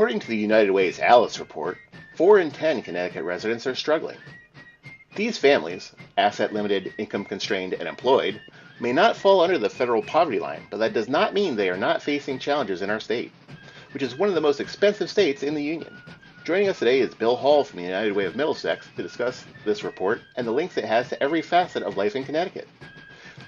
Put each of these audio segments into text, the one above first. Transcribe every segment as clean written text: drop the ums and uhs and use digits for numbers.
According to the United Way's Alice report, 4 in 10 Connecticut residents are struggling. These families, asset limited, income constrained, and employed, may not fall under the federal poverty line, but that does not mean they are not facing challenges in our state, which is one of the most expensive states in the Union. Joining us today is Bill Hall from the United Way of Middlesex to discuss this report and the links it has to every facet of life in Connecticut.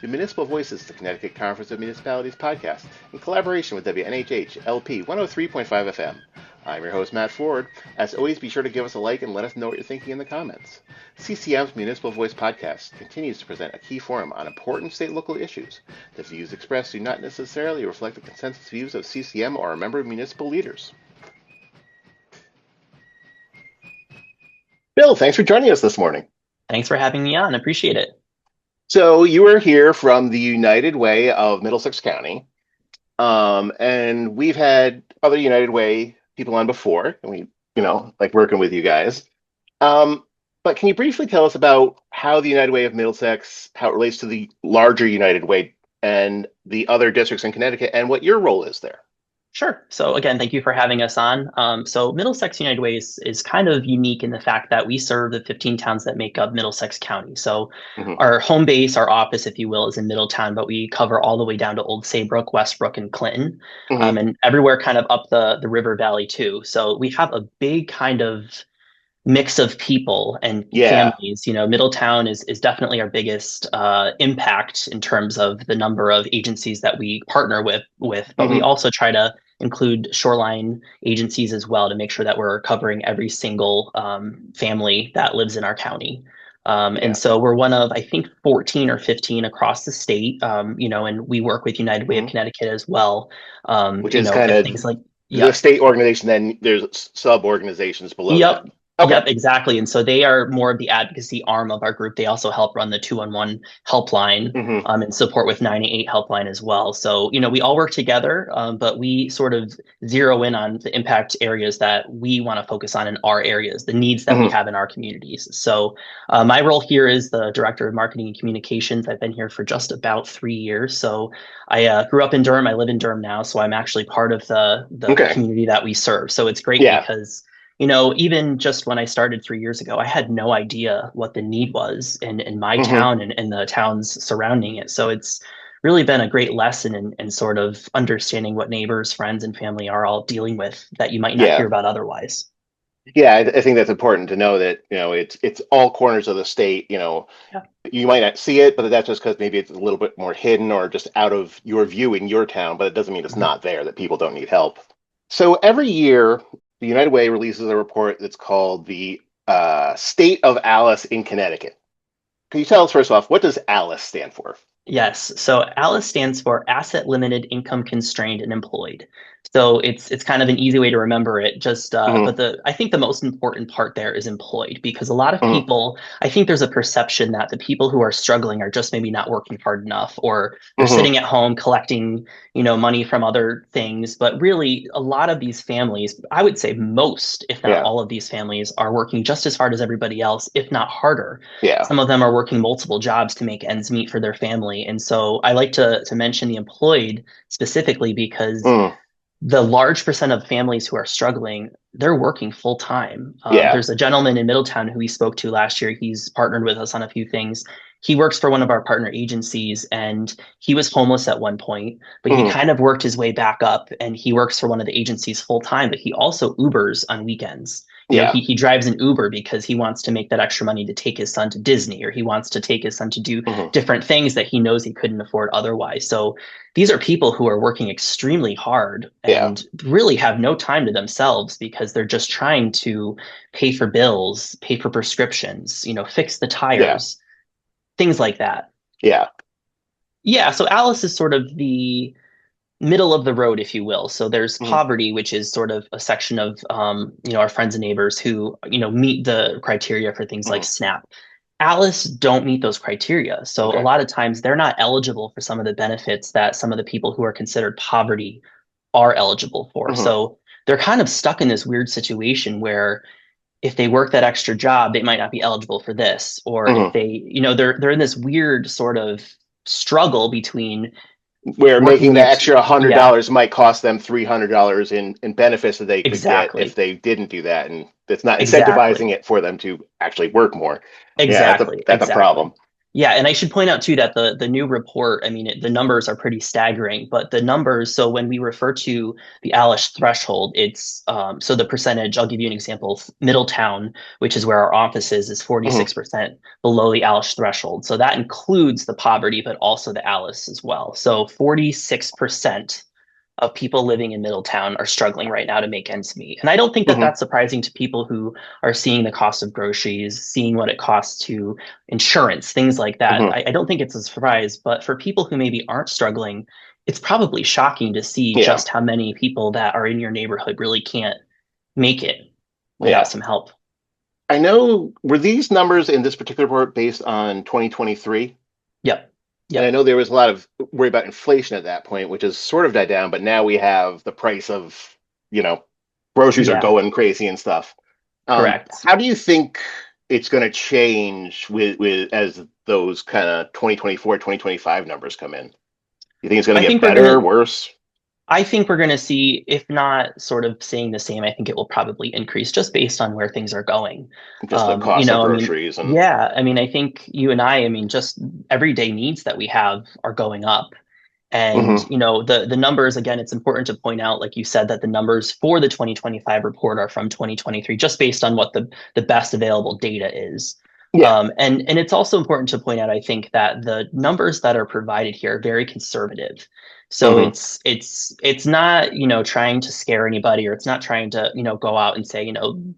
The Municipal Voice is the Connecticut Conference of Municipalities podcast in collaboration with WNHH LP 103.5 FM. I'm your host, Matt Ford. As always, be sure to give us a like and let us know what you're thinking in the comments. CCM's Municipal Voice podcast continues to present a key forum on important state and local issues. The views expressed do not necessarily reflect the consensus views of CCM or a member of municipal leaders. Bill, thanks for joining us this morning. Thanks for having me on. Appreciate it. So you are here from the United Way of Middlesex County, and we've had other United Way people on before, and we, like working with you guys. But can you briefly tell us about how the United Way of Middlesex, how it relates to the larger United Way and the other districts in Connecticut, and what your role is there? Sure. So again, thank you for having us on. So Middlesex United Way is kind of unique in the fact that we serve the 15 towns that make up Middlesex County. So our home base, our office, if you will, is in Middletown, but we cover all the way down to Old Saybrook, Westbrook, and Clinton, and everywhere kind of up the river valley too. So we have a big kind of mix of people and families. Middletown is definitely our biggest impact in terms of the number of agencies that we partner with, but we also try to include shoreline agencies as well to make sure that we're covering every single family that lives in our county. And so we're one of, I think, 14 or 15 across the state, and we work with United Way of Connecticut as well. Which is kind of things like the state organization, then there's sub-organizations below that. Okay. Yep, exactly. And so they are more of the advocacy arm of our group. They also help run the 211 helpline and support with 988 helpline as well. So, we all work together, but we sort of zero in on the impact areas that we want to focus on in our areas, the needs that we have in our communities. So my role here is the Director of Marketing and Communications. I've been here for just about 3 years. So I grew up in Durham. I live in Durham now. So I'm actually part of the community that we serve. So it's great because even just when I started 3 years ago, I had no idea what the need was in my town and the towns surrounding it. So it's really been a great lesson in sort of understanding what neighbors, friends, and family are all dealing with that you might not hear about otherwise. Yeah, I think that's important to know that, it's all corners of the state. You might not see it, but that's just because maybe it's a little bit more hidden or just out of your view in your town, but it doesn't mean it's not there, that people don't need help. So every year, the United Way releases a report that's called the State of Alice in Connecticut. Can you tell us, first off, what does ALICE stand for? Yes. So ALICE stands for Asset Limited, Income Constrained, and Employed. So it's kind of an easy way to remember it. But I think the most important part there is employed, because a lot of people, I think there's a perception that the people who are struggling are just maybe not working hard enough, or they're sitting at home collecting, money from other things. But really, a lot of these families, I would say most, if not all of these families, are working just as hard as everybody else, if not harder. Yeah. Some of them are working multiple jobs to make ends meet for their family. And so I like to mention the employed specifically because the large percent of families who are struggling, they're working full time. There's a gentleman in Middletown who we spoke to last year. He's partnered with us on a few things. He works for one of our partner agencies, and he was homeless at one point, but he kind of worked his way back up, and he works for one of the agencies full time, but he also Ubers on weekends. He drives an Uber because he wants to make that extra money to take his son to Disney, or he wants to take his son to do different things that he knows he couldn't afford otherwise. So these are people who are working extremely hard and really have no time to themselves, because they're just trying to pay for bills, pay for prescriptions, fix the tires, things like that. So Alice is sort of the middle of the road, if you will. So there's poverty, which is sort of a section of, our friends and neighbors who, meet the criteria for things like SNAP. Alice don't meet those criteria. So a lot of times they're not eligible for some of the benefits that some of the people who are considered poverty are eligible for. So they're kind of stuck in this weird situation where if they work that extra job, they might not be eligible for this. Or if they, they're in this weird sort of struggle between Where making working that it, extra yeah, $100 might cost them $300 in benefits that they could get if exactly, they didn't do that, and it's not exactly. incentivizing it for them to actually work more. Yeah, Exactly, that's a exactly. problem. Yeah, and I should point out too that the new report, I mean, the numbers are pretty staggering, but the numbers, so when we refer to the Alice threshold, it's so the percentage, I'll give you an example. Middletown, which is where our office is Hmm. 46% below the Alice threshold. So that includes the poverty, but also the Alice as well. So 46% of people living in Middletown are struggling right now to make ends meet. And I don't think that Hmm. that's surprising to people who are seeing the cost of groceries, seeing what it costs to insurance, things like that. Hmm. I don't think it's a surprise, but for people who maybe aren't struggling, it's probably shocking to see Yeah, just how many people that are in your neighborhood really can't make it without yeah. some help. I know, were these numbers in this particular report based on 2023? Yep. And I Yep. know there was a lot of worry about inflation at that point, which has sort of died down, but now we have the price of, you know, groceries are Yeah. going crazy and stuff. Correct. How do you think it's going to change with as those kind of 2024, 2025 numbers come in? You think it's going I to get think we're better, gonna worse? I think we're going to see, if not sort of staying the same, I think it will probably increase just based on where things are going. Just the cost of I mean, groceries and yeah, I mean, I think you and I mean, just everyday needs that we have are going up. And, hmm the numbers, again, it's important to point out, like you said, that the numbers for the 2025 report are from 2023, just based on what the best available data is. yeah. And it's also important to point out, I think, that the numbers that are provided here are very conservative. So hmm it's not, trying to scare anybody, or it's not trying to, go out and say,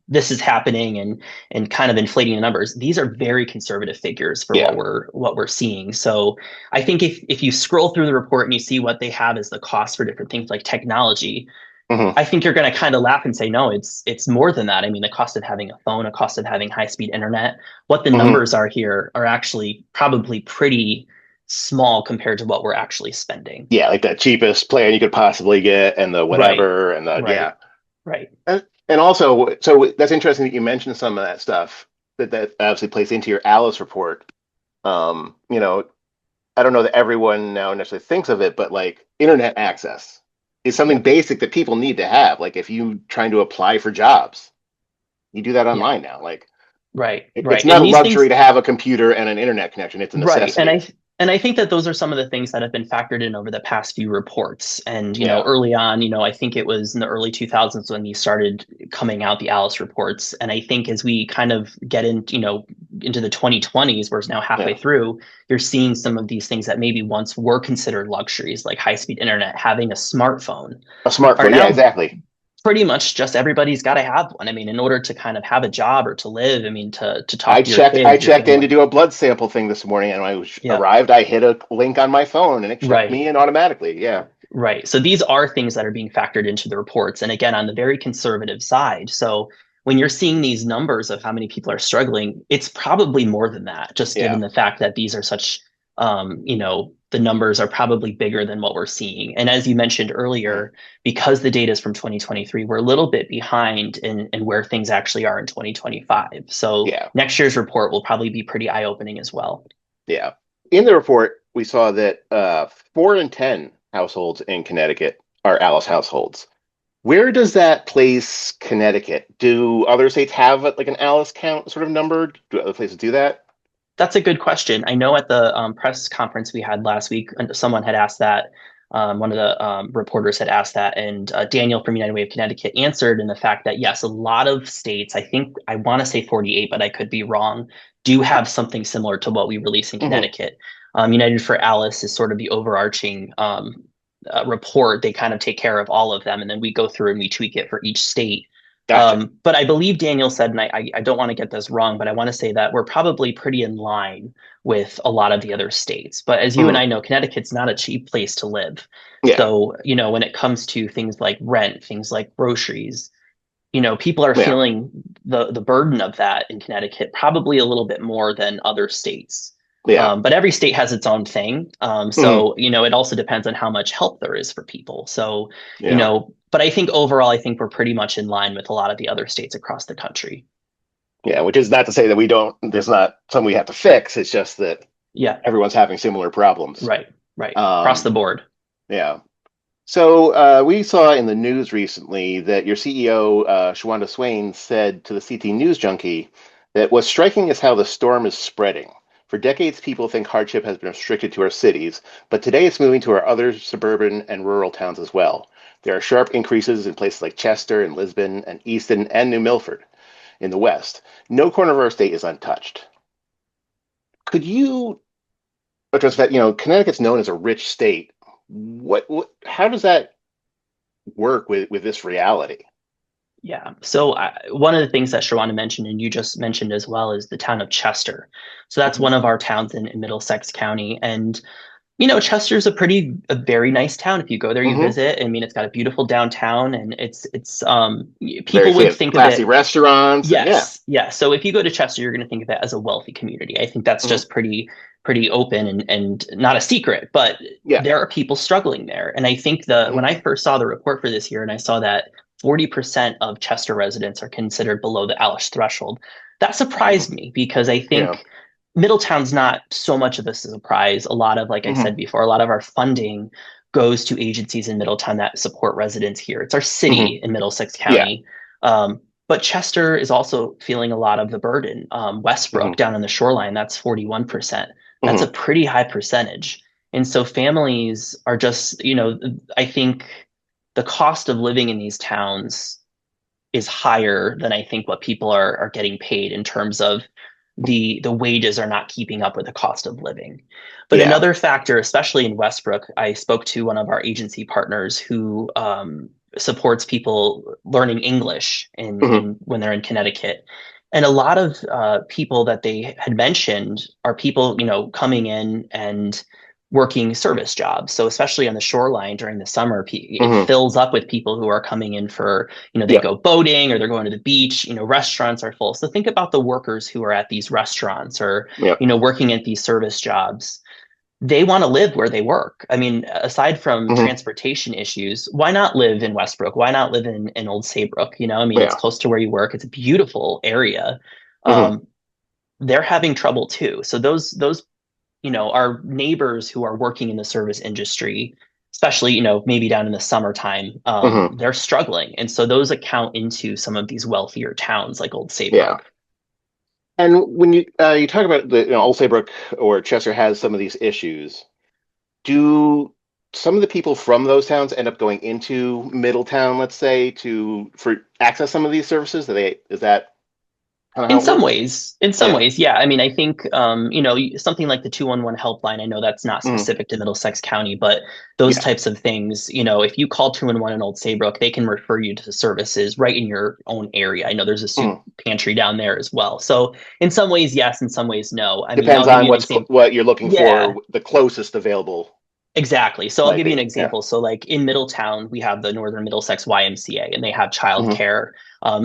this is happening and kind of inflating the numbers. These are very conservative figures for Yeah. what we're seeing. So I think if you scroll through the report and you see what they have as the cost for different things like technology, hmm I think you're going to kind of laugh and say, no, it's more than that. I mean, the cost of having a phone, a cost of having high speed internet, what the hmm numbers are here are actually probably pretty small compared to what we're actually spending. Yeah, like the cheapest plan you could possibly get and the Right, whatever and the right, yeah. right. And also, so that's interesting that you mentioned some of that stuff that obviously plays into your Alice report. Um, you know, I don't know that everyone now necessarily thinks of it, but like internet access is something Yep. basic that people need to have. Like if you trying to apply for jobs, you do that Yeah. online now. Like Right, it's right. not And a these luxury things, to have a computer and an internet connection. It's a right. And necessity. I think that those are some of the things that have been factored in over the past few reports. And, Yeah. early on, I think it was in the early 2000s when these started coming out, the Alice reports. And I think as we kind of get into the 2020s, where it's now halfway Yeah. through, you're seeing some of these things that maybe once were considered luxuries, like high-speed internet, having a smartphone, A are smartphone. Yeah, now exactly. pretty much just everybody's got to have one. I mean, in order to kind of have a job or to live, I mean, to I talk to your checked I kids, your checked in to family. do a blood sample thing this morning and when Yeah. arrived, I hit a link on my phone and it checked Right. me in automatically. Yeah. Right. So these are things that are being factored into the reports. And again, on the very conservative side. So when you're seeing these numbers of how many people are struggling, it's probably more than that, just given Yeah. the fact that these are such, the numbers are probably bigger than what we're seeing. And as you mentioned Mm. earlier, because the data is from 2023, we're a little bit behind in where things actually are in 2025. So Yeah. next year's report will probably be pretty eye-opening as well. Yeah. In the report, we saw that 4 in 10 households in Connecticut are Alice households. Where does that place Connecticut? Do other states have like an Alice count sort of number? Do other places do that? That's a good question. I know at the press conference we had last week, someone had asked that. One of the reporters had asked that, and Daniel from United Way of Connecticut answered in the fact that yes, a lot of states, I think I want to say 48, but I could be wrong, do have something similar to what we release in Hmm. Connecticut. United for Alice is sort of the overarching report. They kind of take care of all of them, and then we go through and we tweak it for each state. Gotcha. But I believe Daniel said, and I don't want to get this wrong, but I want to say that we're probably pretty in line with a lot of the other states. But as you and Hmm. I know, Connecticut's not a cheap place to live. Yeah. So, when it comes to things like rent, things like groceries, people are Yeah. feeling the burden of that in Connecticut probably a little bit more than other states. Yeah. But every state has its own thing. Hmm. So, it also depends on how much help there is for people. So, Yeah. but I think overall, I think we're pretty much in line with a lot of the other states across the country. Yeah. Which is not to say that we don't, there's not something we have to fix. It's just that Yeah, everyone's having similar problems. right, right. Across Um, the board. Yeah. So we saw in the news recently that your CEO, Shawanda Swain, said to the CT News Junkie that what's striking is how the storm is spreading. For decades, people think hardship has been restricted to our cities, but today it's moving to our other suburban and rural towns as well. There are sharp increases in places like Chester and Lisbon and Easton and New Milford in the West. No corner of our state is untouched. Could you address that? Connecticut's known as a rich state. How does that work with this reality? Yeah. So one of the things that Shawana mentioned, and you just mentioned as well, is the town of Chester. So that's Hmm. one of our towns in Middlesex County. And Chester's a very nice town. If you go there, you Hmm. visit. I mean, it's got a beautiful downtown, and Very people would fit, think of classy it. restaurants, and yeah. Yes, yeah. So if you go to Chester, you're going to think of it as a wealthy community. I think that's Hmm. just pretty open and not a secret, but Yeah. there are people struggling there. And I think the when Hmm. I first saw the report for this year and I saw that 40% of Chester residents are considered below the ALIS threshold, that Hmm. surprised me because I Yeah. think Middletown's not so much of this as a surprise. A lot of, like I Hmm. said before, a lot of our funding goes to agencies in Middletown that support residents here. It's our Hmm. city in Middlesex Yeah. County. But Chester is also feeling a lot of the burden. Hmm. Westbrook down on the shoreline, that's 41%. That's a Hmm. pretty high percentage. And so families are just, I think the cost of living in these towns is higher than I think what people are getting paid in terms of the wages are not keeping up with the cost of living. But Yeah. another factor, especially in Westbrook, I spoke to one of our agency partners who supports people learning English Hmm. in when they're in Connecticut. And a lot of people that they had mentioned are people, coming in and working service jobs. So especially on the shoreline during the summer, it Hmm. fills up with people who are coming in for they Yeah. go boating or they're going to the beach. Restaurants are full. So think about the workers who are at these restaurants or, Yeah. working at these service jobs. They want to live where they work. I mean, aside from Hmm. transportation issues, why not live in Westbrook? Why not live in Old Saybrook? I mean, it's Yeah. close to where you work. It's a beautiful area. Hmm. Um, they're having trouble too. So those our neighbors who are working in the service industry, especially, maybe down in the summertime, Hmm. they're struggling. And so those account into some of these wealthier towns like Old Yeah. Saybrook. And when you talk about the Old Saybrook or Chester has some of these issues, do some of the people from those towns end up going into Middletown, let's say, to for access some of these services? Is that kind of how it works? In some Yeah. ways, yeah. I mean, I think, something like the 211 helpline, I know that's not Hmm. specific to Middlesex County, but those Yeah. types of things, if you call 211 in Old Saybrook, they can refer you to services right in your own area. I know there's a soup Hmm. pantry down there as well. So in some ways, yes, in some ways, no. I mean, Depends I'll give on you an example. what you're looking Yeah, for, the closest available exactly. So I'll might give you an be. Yeah. example. So like in Middletown, we have the Northern Middlesex YMCA and they have Hmm. childcare.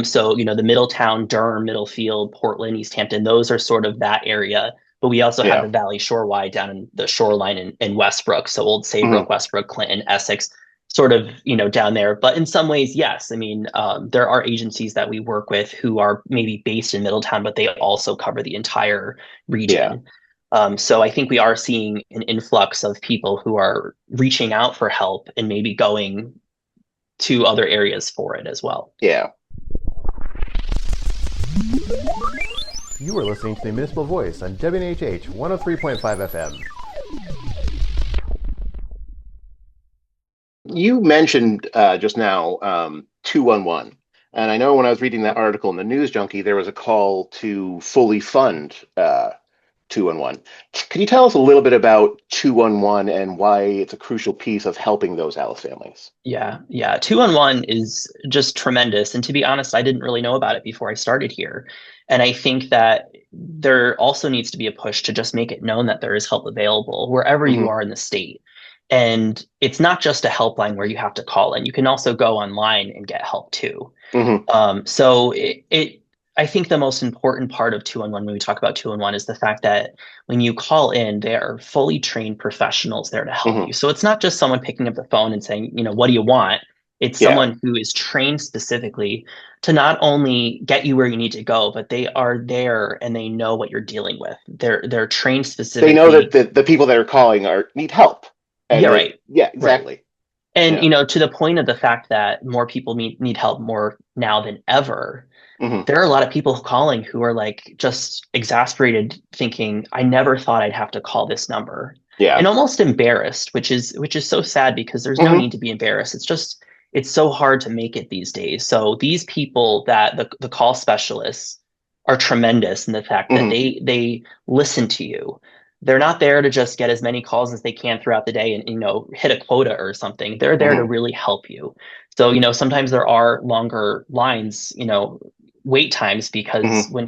So, the Middletown, Durham, Middlefield, Portland, East Hampton, those are sort of that area. But we also have Yeah. the Valley Shore Y down in the shoreline in Westbrook. So Old Hmm. Saybrook, Westbrook, Clinton, Essex, sort of, down there. But in some ways, yes. I mean, there are agencies that we work with who are maybe based in Middletown, but they also cover the entire Yeah. region. So I think we are seeing an influx of people who are reaching out for help and maybe going to other areas for it as well. Yeah. You are listening to the Municipal Voice on WNHH 103.5 FM. You mentioned just now 211. And I know when I was reading that article in the News Junkie, there was a call to fully fund 211. Can you tell us a little bit about 211 and why it's a crucial piece of helping those Alice families? Yeah. 211 is just tremendous. And to be honest, I didn't really know about it before I started here. And I think that there also needs to be a push to just make it known that there is help available wherever you Hmm. are in the state. And it's not just a helpline where you have to call in. You can also go online and get help too. Hmm. So I think the most important part of 211 when we talk about 211 is the fact that when you call in, they are fully trained professionals there to help Hmm. you. So it's not just someone picking up the phone and saying, what do you want? It's Yeah. someone who is trained specifically to not only get you where you need to go, but they are there and they know what you're dealing with. They're trained They know that specifically. the people that are calling need help. And Yeah, right. yeah, Right. exactly. And, Yeah. to the point of the fact that more people need help more now than ever, Hmm. there are a lot of people calling who are like just exasperated, thinking, I never thought I'd have to call this number. Yeah. And almost embarrassed, which is so sad because there's no Hmm. need to be embarrassed. It's so hard to make it these days. So these people that the call specialists are tremendous in the fact that Hmm. they listen to you. They're not there to just get as many calls as they can throughout the day and hit a quota or something. They're there to Hmm. really help you. So, sometimes there are longer lines, wait times, because Hmm. when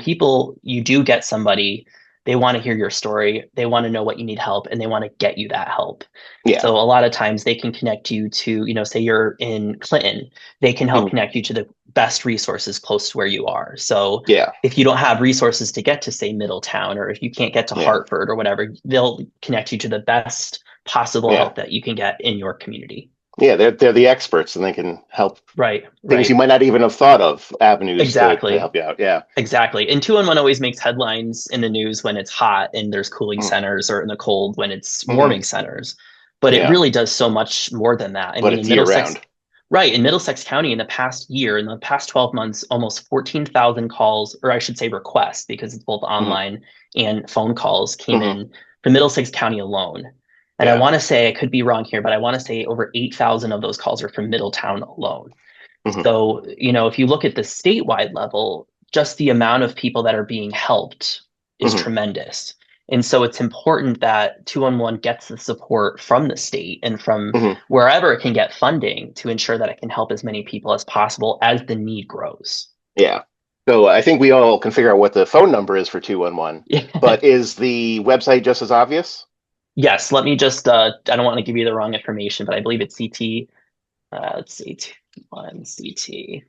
you do get somebody, they want to hear your story, they want to know what you need help, and they want to get you that help. Yeah. So a lot of times they can connect you to, say you're in Clinton, they can help Hmm. connect you to the best resources close to where you are. So Yeah. if you don't have resources to get to, say, Middletown, or if you can't get to Yeah. Hartford or whatever, they'll connect you to the best possible Yeah. help that you can get in your community. Yeah. They're the experts, and they can help Right, things you right. might not even have thought of, avenues to Exactly. help you out. Yeah. Exactly. And 211 always makes headlines in the news when it's hot and there's cooling centers, or in the cold when it's Mm-hmm. warming centers. But it Yeah. really does so much more than that. I But mean, it's year round. right, in Middlesex County, in the past 12 months, almost 14,000 calls, or I should say requests, because it's both Hmm. online and phone calls, came Hmm. in for Middlesex County alone. And I Yeah. want to say, I could be wrong here, but I want to say over 8,000 of those calls are from Middletown alone. Hmm. So, if you look at the statewide level, just the amount of people that are being helped is Hmm. tremendous. And so it's important that 211 gets the support from the state and from Hmm. wherever it can get funding to ensure that it can help as many people as possible as the need grows. Yeah. So I think we all can figure out what the phone number is for 211, but is the website just as obvious? Yes, let me just, I don't want to give you the wrong information, but I believe it's CT. Let's see, 211 CT.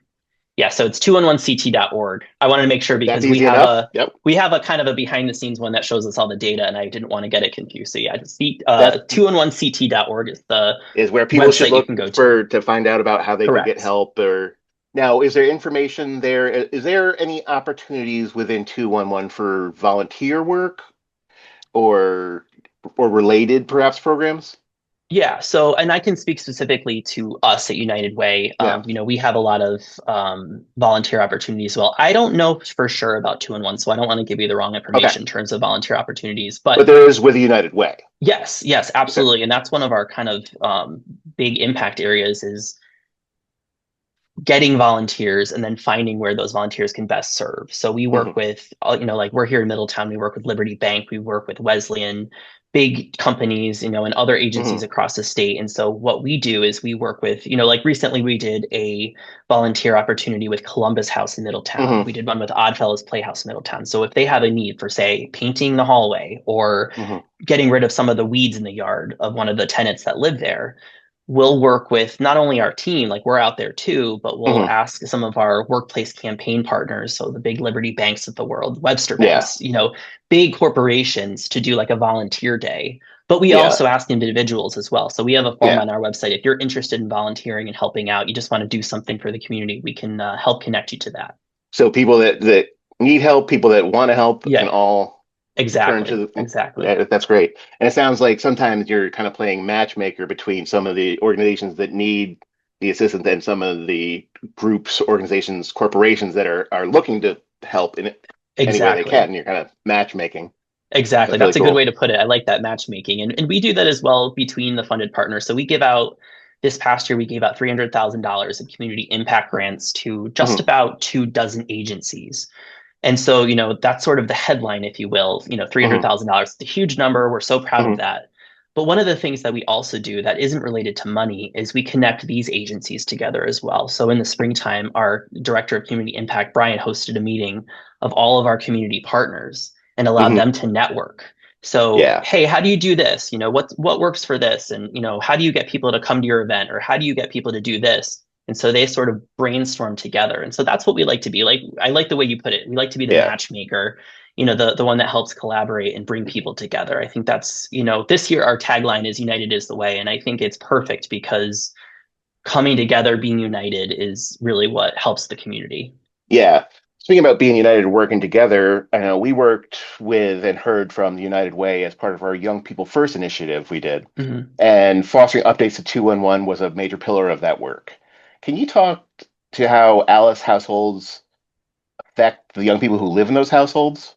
Yeah, so it's 211ct.org. I wanted to make sure That's because we easy have enough. a Yep. we have a kind of a behind the scenes one that shows us all the data, and I didn't want to get it confused. So yeah, just That 211ct.org is the is where people should website you look can go to. for to find out about how they could get Correct. help. Or now, is there information there? Is there any opportunities within 211 for volunteer work or related perhaps programs? Yeah, so, and I can speak specifically to us at United Way. Yeah. We have a lot of volunteer opportunities. Well, I don't know for sure about 211, so I don't want to give you the wrong Okay. information in terms of volunteer opportunities. But But there is with the United Way. yes, Okay. absolutely. And that's one of our kind of big impact areas, is getting volunteers and then finding where those volunteers can best serve. So we Hmm. work with, like we're here in Middletown, we work with Liberty Bank, we work with Wesleyan, big companies, and other agencies Hmm. across the state. And so what we do is we work with, like recently we did a volunteer opportunity with Columbus House in Middletown. Hmm. We did one with Oddfellows Playhouse in Middletown. So if they have a need for, say, painting the hallway or Hmm. getting rid of some of the weeds in the yard of one of the tenants that live there, we'll work with not only our team, like we're out there too, but we'll Hmm. ask some of our workplace campaign partners, so the big Liberty Banks of the world, Webster Yeah. Banks, big corporations, to do like a volunteer day. But we Yeah. also ask individuals as well. So we have a form Yeah. on our website. If you're interested in volunteering and helping out, you just want to do something for the community, we can help connect you to that. So people that need help, people that want to help can Yeah, all turn to exactly. Exactly. that's great. And it sounds like sometimes you're kind of playing matchmaker between some of the organizations that need the assistance and some of the groups, organizations, corporations that are looking to help in any way they Exactly. can. You're kind of matchmaking. Exactly. That's really That's a good way cool. to put it. I like that matchmaking. And we do that as well between the funded partners. So this past year, we gave out $300,000 in community impact grants to just Hmm. about 24 agencies. And so, that's sort of the headline, if you will, Hmm. $300,000. It's a huge number. We're so proud of Hmm. that. But one of the things that we also do that isn't related to money is we connect these agencies together as well. So in the springtime, our director of community impact, Brian, hosted a meeting of all of our community partners and allowed Hmm. them to network. So, Yeah. hey, how do you do this? What works for this? And, how do you get people to come to your event, or how do you get people to do this? And so they sort of brainstorm together. And so that's what we like to be. Like, I like the way you put it. We like to be the Yeah. matchmaker, the one that helps collaborate and bring people together. I think that's, this year our tagline is United is the way. And I think it's perfect because coming together, being united is really what helps the community. Yeah. Speaking about being united and working together, I know we worked with and heard from the United Way as part of our Young People First initiative we did, Mhm. and fostering updates to 211 was a major pillar of that work. Can you talk to how Alice households affect the young people who live in those households?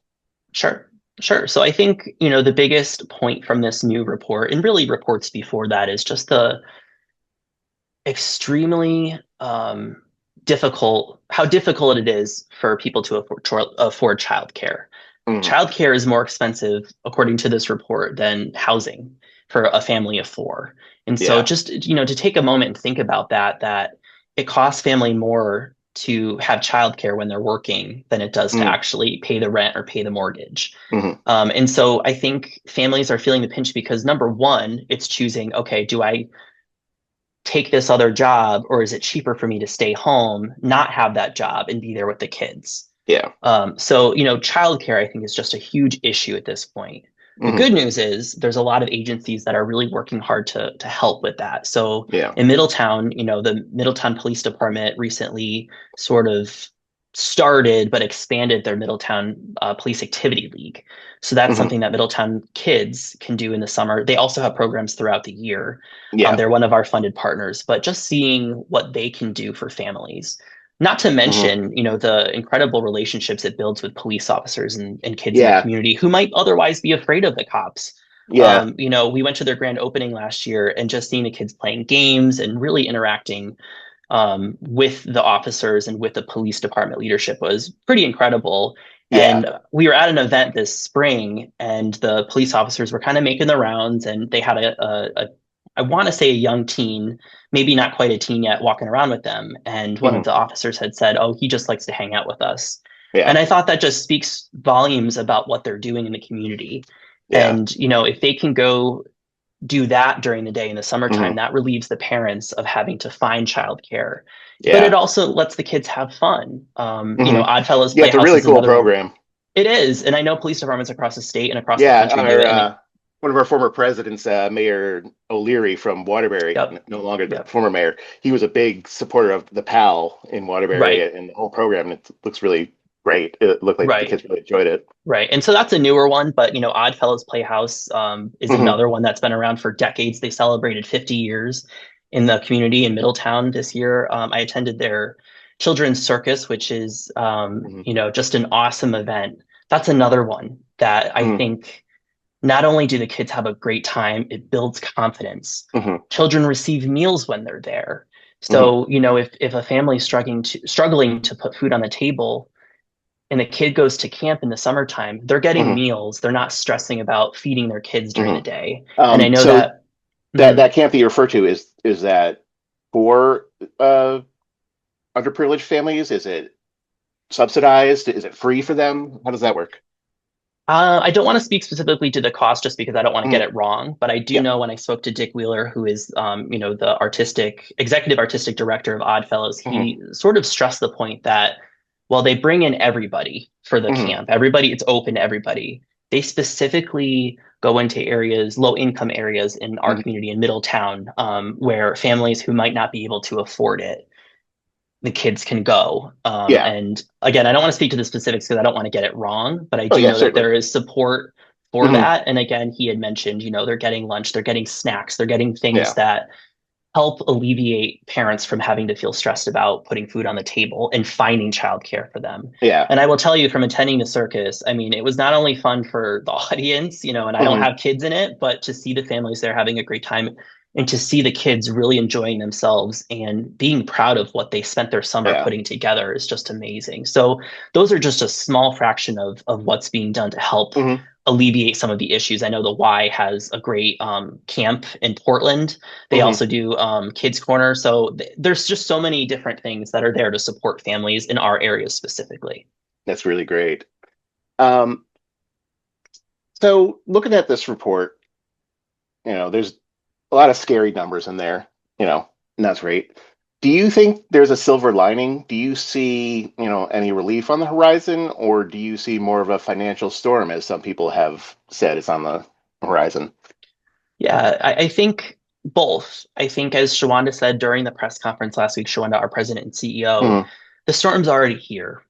Sure. Sure. So I think, the biggest point from this new report, and really reports before that, is just the extremely how difficult it is for people to afford childcare. Mm, Childcare is more expensive, according to this report, than housing for a family of four. And so yeah. just, to take a moment and think about that it costs family more to have childcare when they're working than it does to Mm, actually pay the rent or pay the mortgage. mhm, And so I think families are feeling the pinch because number one, it's choosing, okay, do I take this other job or is it cheaper for me to stay home, not have that job and be there with the kids? yeah. So, childcare, I think, is just a huge issue at this point. The Mhm, good news is there's a lot of agencies that are really working hard to help with that. So yeah. in Middletown, the Middletown Police Department recently sort of started but expanded their Middletown Police Activity League. So that's Mhm, something that Middletown kids can do in the summer. They also have programs throughout the year. yeah. They're one of our funded partners, but just seeing what they can do for families. Not to Mhm, mention, the incredible relationships it builds with police officers and kids in the yeah. community who might otherwise be afraid of the cops. Yeah. We went to their grand opening last year and just seeing the kids playing games and really interacting with the officers and with the police department leadership was pretty incredible. Yeah. And we were at an event this spring, and the police officers were kind of making the rounds, and they had I want to say a young teen, maybe not quite a teen yet, walking around with them. And one of Mhm, the officers had said, "Oh, he just likes to hang out with us." And yeah. I thought that just speaks volumes about what they're doing in the community. Yeah. And, if they can go do that during the day in the summertime, Mhm, that relieves the parents of having to find childcare. But it yeah. also lets the kids have fun. Mhm. Oddfellows Yeah, it's a Playhouse really is cool another one. program. It is, and I know police departments across the state and across the Yeah, country do our it. And one of our former presidents, Mayor O'Leary from Waterbury, yep, no longer the yep, former mayor, he was a big supporter of the PAL in Waterbury right, and the whole program. And it looks really great. It looked like the right. kids really enjoyed it. Right. And so that's a newer one, but Oddfellows Playhouse is Hmm. another one that's been around for decades. They celebrated 50 years in the community in Middletown this year. I attended their children's circus, which is Hmm. just an awesome event. That's another one that I Hmm. think not only do the kids have a great time, it builds confidence. Hmm. Children receive meals when they're there. Hmm. So, if a family is struggling to put food on the table, and the kid goes to camp in the summertime, they're getting Hmm. meals. They're not stressing about feeding their kids during Hmm. the day. And I know So that. that Mhm. camp that you refer to is that for underprivileged families? Is it subsidized? Is it free for them? How does that work? I don't want to speak specifically to the cost just because I don't want to get Mhm. it wrong, but I do Yeah. know when I spoke to Dick Wheeler, who is, the executive artistic director of Oddfellows, Hmm. he sort of stressed the point that while they bring in everybody for the Hmm. camp, it's open to everybody. They specifically go into areas, low income areas in our Hmm. community in Middletown, where families who might not be able to afford it, the kids can go. Yeah. And again, I don't want to speak to the specifics because I don't want to get it wrong, but I Oh do yeah, know that certainly. there is support for Hmm. that. And again, he had mentioned, they're getting lunch, they're getting snacks, they're getting things Yeah. that help alleviate parents from having to feel stressed about putting food on the table and finding childcare for them. Yeah. And I will tell you from attending the circus, I mean, it was not only fun for the audience, and I don't Hmm. have kids in it, but to see the families there having a great time and to see the kids really enjoying themselves and being proud of what they spent their summer Yeah. putting together is just amazing. So those are just a small fraction of what's being done to help Hmm. alleviate some of the issues. I know the Y has a great camp in Portland. They Hmm. also do Kids Corner. So there's just so many different things that are there to support families in our area specifically. That's really great. Um, so looking at this report, there's a lot of scary numbers in there, and that's great. Do you think there's a silver lining? Do you see, any relief on the horizon, or do you see more of a financial storm, as some people have said is on the horizon? Yeah, I think both. I think, as Shawanda said during the press conference last week, Shawanda, our president and CEO, Hmm. the storm's already here.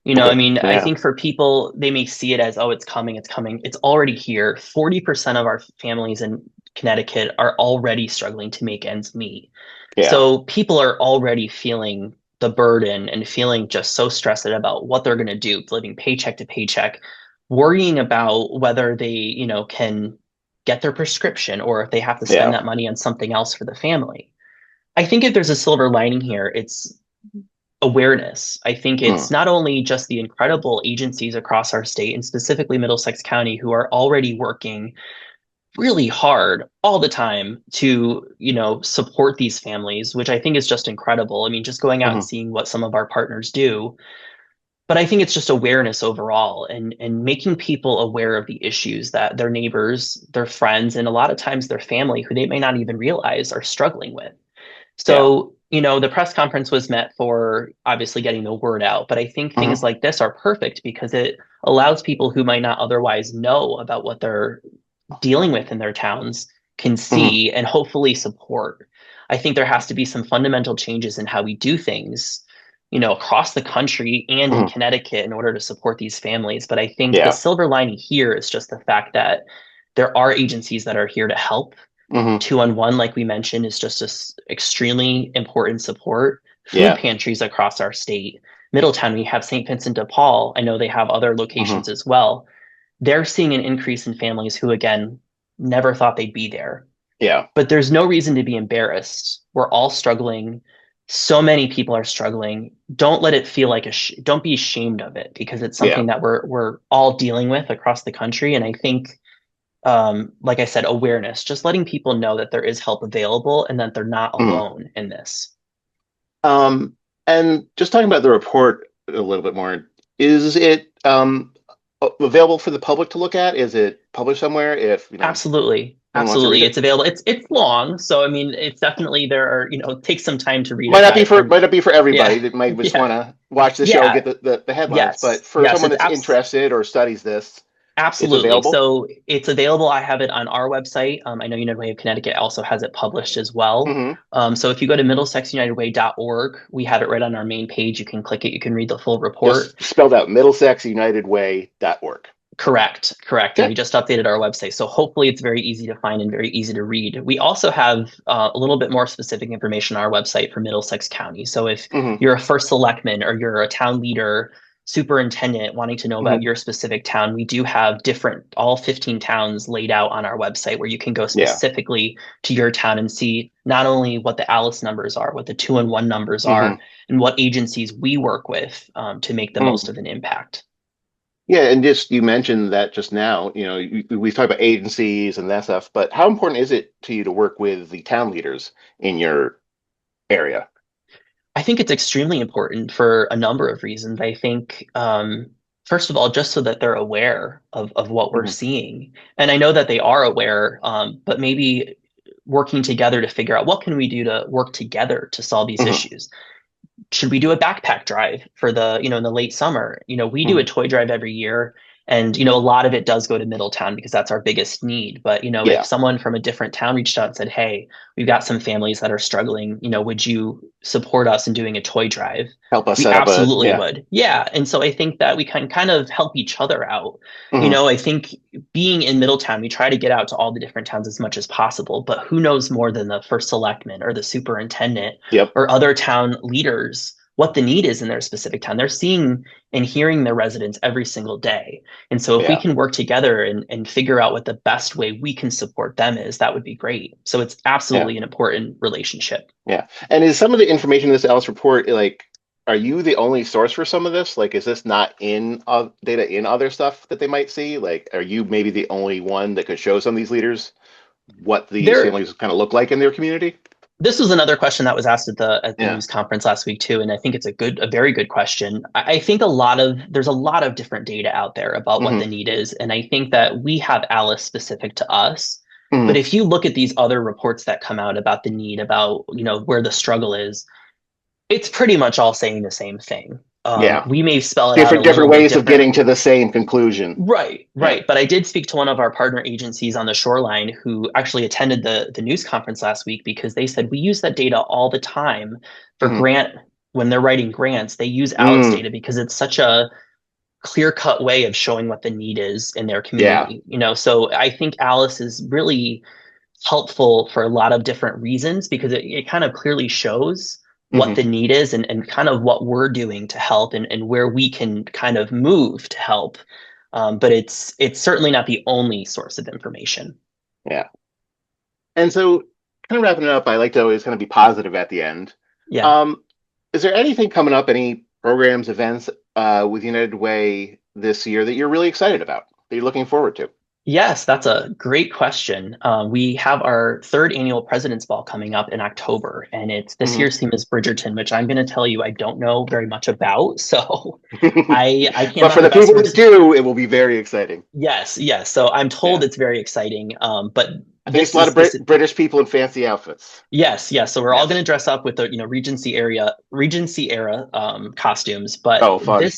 I mean, I think for people, they may see it as, oh, it's coming, it's coming. It's already here. 40% of our families in Connecticut are already struggling to make ends meet. Yeah. So people are already feeling the burden and feeling just so stressed about what they're going to do, living paycheck to paycheck, worrying about whether they, can get their prescription or if they have to spend that money on something else for the family. I think if there's a silver lining here, it's awareness. I think it's not only just the incredible agencies across our state and specifically Middlesex County who are already working really hard all the time to, support these families, which I think is just incredible. I mean, just going out and seeing what some of our partners do. But I think it's just awareness overall and making people aware of the issues that their neighbors, their friends, and a lot of times their family, who they may not even realize are struggling with. So, the press conference was meant for obviously getting the word out, but I think things like this are perfect because it allows people who might not otherwise know about what they're dealing with in their towns can see and hopefully support. I think there has to be some fundamental changes in how we do things, across the country and in Connecticut in order to support these families. But I think the silver lining here is just the fact that there are agencies that are here to help. 211, like we mentioned, is just an extremely important support. Food pantries across our state. Middletown, we have St. Vincent de Paul. I know they have other locations as well. They're seeing an increase in families who, again, never thought they'd be there. Yeah. But there's no reason to be embarrassed. We're all struggling. So many people are struggling. Don't let it feel like don't be ashamed of it because it's something that we're all dealing with across the country. And I think, like I said, awareness, just letting people know that there is help available and that they're not alone in this. And just talking about the report a little bit more, is it available for the public to look at? Is it published somewhere? Absolutely. It's available. It's long, so I mean, it's definitely there are it takes some time to read. Might not be for everybody that might just want to watch the show and get the headlines. But for someone that's interested or studies this, absolutely. It's so it's available. I have it on our website. I know United Way of Connecticut also has it published as well. So if you go to middlesexunitedway.org, we have it right on our main page. You can click it. You can read the full report. Just spelled out middlesexunitedway.org. Correct. And we just updated our website. So hopefully it's very easy to find and very easy to read. We also have a little bit more specific information on our website for Middlesex County. So if you're a first selectman or you're a town leader, superintendent wanting to know about your specific town, we do have all 15 towns laid out on our website where you can go specifically to your town and see not only what the ALICE numbers are, what the 211 numbers are, and what agencies we work with to make the most of an impact. Yeah, and you mentioned that just now, we've talked about agencies and that stuff, but how important is it to you to work with the town leaders in your area? I think it's extremely important for a number of reasons. I think, first of all, just so that they're aware of what we're seeing. And I know that they are aware, but maybe working together to figure out what can we do to work together to solve these issues. Should we do a backpack drive for in the late summer? We do a toy drive every year. And, a lot of it does go to Middletown because that's our biggest need. But, if someone from a different town reached out and said, hey, we've got some families that are struggling, would you support us in doing a toy drive? Help us we absolutely would. Yeah. And so I think that we can kind of help each other out. I think being in Middletown, we try to get out to all the different towns as much as possible. But who knows more than the first selectman or the superintendent or other town leaders what the need is in their specific town. They're seeing and hearing their residents every single day. And so if we can work together and figure out what the best way we can support them is, that would be great. So it's absolutely an important relationship. Yeah. And is some of the information in this ALICE report, are you the only source for some of this? Is this not in data in other stuff that they might see? Are you maybe the only one that could show some of these leaders what these families kind of look like in their community? This was another question that was asked at the news conference last week too, and I think it's a very good question. I think there's a lot of different data out there about what the need is, and I think that we have ALICE specific to us. But if you look at these other reports that come out about the need, about where the struggle is, it's pretty much all saying the same thing. We may spell it out different ways of getting to the same conclusion. Right. But I did speak to one of our partner agencies on the shoreline who actually attended the news conference last week because they said we use that data all the time for grant when they're writing grants, they use Alice Mm. data because it's such a clear-cut way of showing what the need is in their Yeah. community. So I think Alice is really helpful for a lot of different reasons because it kind of clearly shows what Hmm. the need is and kind of what we're doing to help and where we can kind of move to help. But it's certainly not the only source of information. Yeah. And so, kind of wrapping it up, I like to always kind of be positive at the end. Yeah. Um, is there anything coming up, any programs, events with United Way this year that you're really excited about, that you're looking forward to? Yes, that's a great question. We have our third annual President's Ball coming up in October, and this Hmm. year's theme is Bridgerton, which I'm going to tell you I don't know very much about, so I can't But for have the the best people words. that do, it will be very exciting. Yes, yes. So I'm told Yeah. it's very exciting. But I think it's this a lot is of this. British people in fancy outfits. Yes, yes. So we're all going Yes. to dress up with the Regency era costumes. But Oh, fun.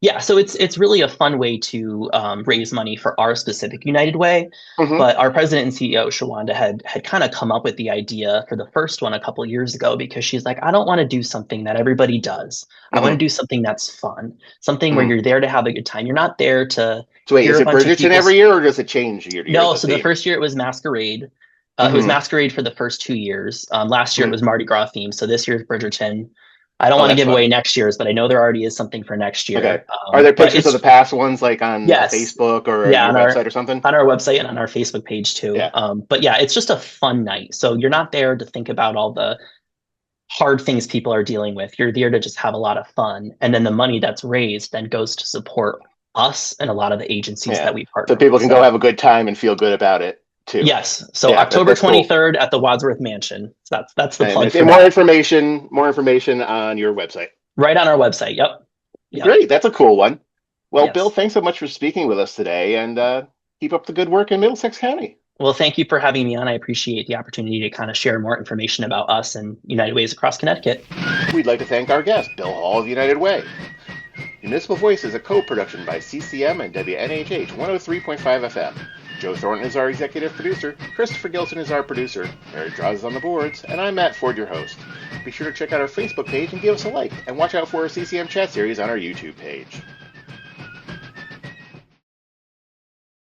yeah. So it's really a fun way to raise money for our specific United Way. Hmm. But our president and CEO Shawanda had kind of come up with the idea for the first one a couple years ago because she's like, I don't want to do something that everybody does. I want to Hmm. do something that's fun, something where Hmm. you're there to have a good time. You're not there to So wait, hear is a it bunch of Bridgerton people. every year, or does it change year to year, No, the so the theme? first year it was Masquerade. It was Hmm. Masquerade for the first 2 years. Last year it Hmm. was Mardi Gras themed. So this year's Bridgerton. I don't Oh, want to that's give fun. away next year's, but I know there already is something for next Okay. year. Are there But pictures of the past ones, like on a yes, Facebook or yeah, your website or something? on our website and on our Facebook page too. Yeah. But yeah, it's just a fun night. So you're not there to think about all the hard things people are dealing with. You're there to just have a lot of fun, and then the money that's raised then goes to support us and a lot of the agencies Yeah. that we So partner with. people can go have a good time and feel good about it too. Yes. So Yeah, October that's cool. 23rd at the Wadsworth Mansion. So that's the And plug if for more that. information on your website. Right on our website. Yep. Yep. Great, that's a cool one. Well, Bill, Yes. thanks so much for speaking with us today, and keep up the good work in Middlesex County. Well, thank you for having me on. I appreciate the opportunity to kind of share more information about us and United Ways across Connecticut. We'd like to thank our guest, Bill Hall of United Way. Municipal Voice is a co-production by CCM and WNHH 103.5 FM. Joe Thornton is our executive producer, Christopher Gilson is our producer, Mary Draws is on the boards, and I'm Matt Ford, your host. Be sure to check out our Facebook page and give us a like, and watch out for our CCM chat series on our YouTube page.